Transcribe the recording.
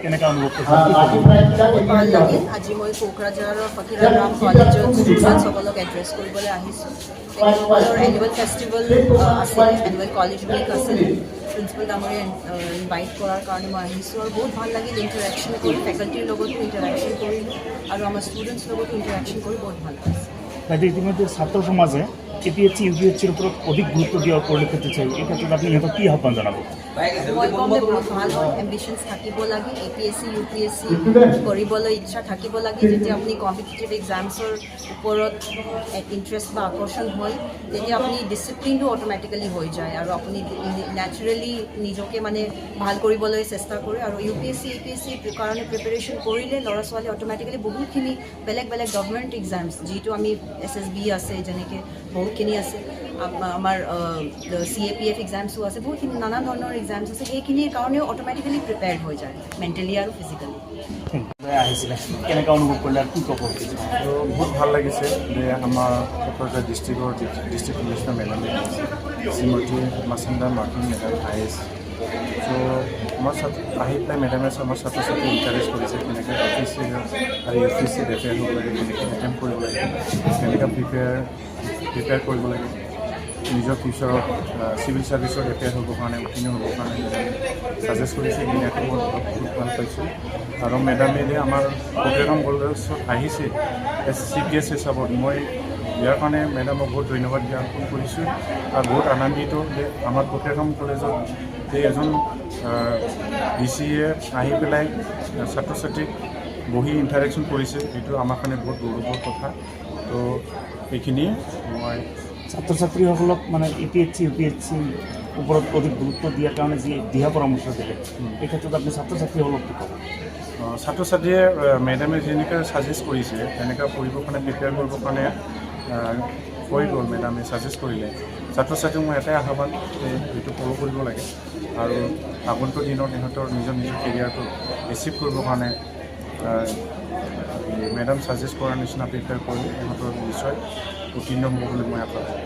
কেনেকৈ অনুভৱ কৰিছে? বহুত ভাল লাগিল। আজি মই কোকৰাঝাৰৰ ফকীৰাম কলেজত ষ্টুডেণ্টসকলক এড্ৰেছ কৰিবলৈ আহিছোঁ। তেখেতসকলৰ এনুৱেল ফেষ্টিভেল আছিলে, এনুৱেল কলেজ উইক আছিলে। প্ৰিন্সিপাল ডাঙৰীয়া ইনভাইট কৰাৰ কাৰণে মই আহিছোঁ আৰু বহুত ভাল লাগিল ইণ্টাৰেকশ্যন কৰি, ফেকাল্টিৰ লগতো ইণ্টাৰেকশ্যন কৰিলোঁ আৰু আমাৰ ষ্টুডেণ্টছৰ লগতো ইণ্টাৰেকশ্যন কৰি বহুত ভাল লাগিছে। বাইদেউ, ইতিমধ্যে ছাত্ৰ সমাজে APSC UPSCৰ ওপৰত অধিক গুৰুত্ব দিয়াৰ পৰিলক্ষিত হৈছে। এই ক্ষেত্ৰত আপুনি সিহঁতক কি আহ্বান জনাব? মই ক'ম যে বহুত ভাল হয়, এম্বিশ্যনছ থাকিব লাগে, APSC UPSC কৰিবলৈ ইচ্ছা থাকিব লাগে। যেতিয়া আপুনি কম্পিটিটিভ এক্সামছৰ ওপৰত ইণ্টাৰেষ্ট বা আকৰ্ষণ হয়, তেতিয়া আপুনি ডিচিপ্লিনটো অট'মেটিকেলি হৈ যায় আৰু আপুনি নেচাৰেলি নিজকে মানে ভাল কৰিবলৈ চেষ্টা কৰে। আৰু UPSC APSC কাৰণে প্ৰিপেৰেশ্যন কৰিলে ল'ৰা ছোৱালী অট'মেটিকেলি বহুতখিনি বেলেগ বেলেগ গভৰ্ণমেণ্ট এক্সামছ, যিটো আমি SSB আছে, যেনেকৈ বহুতখিনি আছে, আমাৰ CAPF এক্সামছো আছে, বহুতখিনি নানা ধৰণৰ এক্সামছ আছে, সেইখিনিৰ কাৰণেও অট'মেটিকেলি প্ৰিপেয়াৰ্ড হৈ যায় মেণ্টেলি আৰু ফিজিকেলি। আহিছিলে, কেনেকৈ অনুভৱ কৰিলে আৰু কি ক'ব? তো বহুত ভাল লাগিছে যে আমাৰ কোকৰাঝাৰ ডিষ্ট্ৰিক্টৰ ডিষ্ট্ৰিক্ট কমিশ্যনাৰ মেডাম শ্ৰীমতী মাচিন্দা মাৰ্টিন মেডাম IAS। চ' আমাৰ আহি পেলাই মেডামে আমাৰ ছাত্ৰ ছাত্ৰী ইনকাৰেজ কৰিছে কেনেকৈ APSC আৰু UPSC প্ৰিপেয়াৰ হ'ব লাগে, কেনেকৈ এটেম্প কৰিব লাগে, কেনেকৈ প্ৰিপেয়াৰ কৰিব লাগে, নিজৰ ফিউচাৰত চিভিল ছাৰ্ভিচত এপ্লাই হ'বৰ কাৰণে, উত্তীৰ্ণ হ'বৰ কাৰণে ছাজেষ্ট কৰিছে। ধুনীয়াকৈ মই বহুত ভাল পাইছোঁ। আৰু মেডামে যে আমাৰ কোকৰাঝাৰ কলেজত আহিছে CPS হিচাপত, মই ইয়াৰ কাৰণে মেডামক বহুত ধন্যবাদ জ্ঞাপন কৰিছোঁ আৰু বহুত আনন্দিত যে আমাৰ কোকৰাঝাৰ কলেজত যে এজন VCয়ে আহি পেলাই ছাত্ৰ ছাত্ৰীক বহি ইণ্টাৰেকশ্যন কৰিছে, এইটো আমাৰ কাৰণে বহুত গৌৰৱৰ কথা। তো এইখিনিয়ে মই ছাত্ৰ ছাত্ৰীসকলক মানে APSC UPSC ওপৰত অধিক গুৰুত্ব দিয়াৰ কাৰণে যি দিহা পৰামৰ্শ দিলে, এই ক্ষেত্ৰত আপুনি ছাত্ৰ ছাত্ৰীসকলক কি ক'ব? ছাত্ৰ ছাত্ৰীয়ে মেডামে যেনেকৈ ছাজেষ্ট কৰিছে তেনেকৈ পঢ়িবৰ কাৰণে প্ৰিপেয়াৰ কৰিবৰ কাৰণে কৈ গ'ল, মেডামে ছাজেষ্ট কৰিলে। ছাত্ৰ ছাত্ৰীক মই এটাই আহ্বান যে এইটো ফ'ল' কৰিব লাগে আৰু আগন্তুক দিনত ইহঁতৰ নিজৰ কেৰিয়াৰটো এচিভ কৰিবৰ কাৰণে মেডাম ছাজেষ্ট কৰাৰ নিচিনা প্ৰিপেয়াৰ কৰি ইহঁতৰ নিশ্চয় উত্তীৰ্ণ হ'ব বুলি মই আশা কৰোঁ।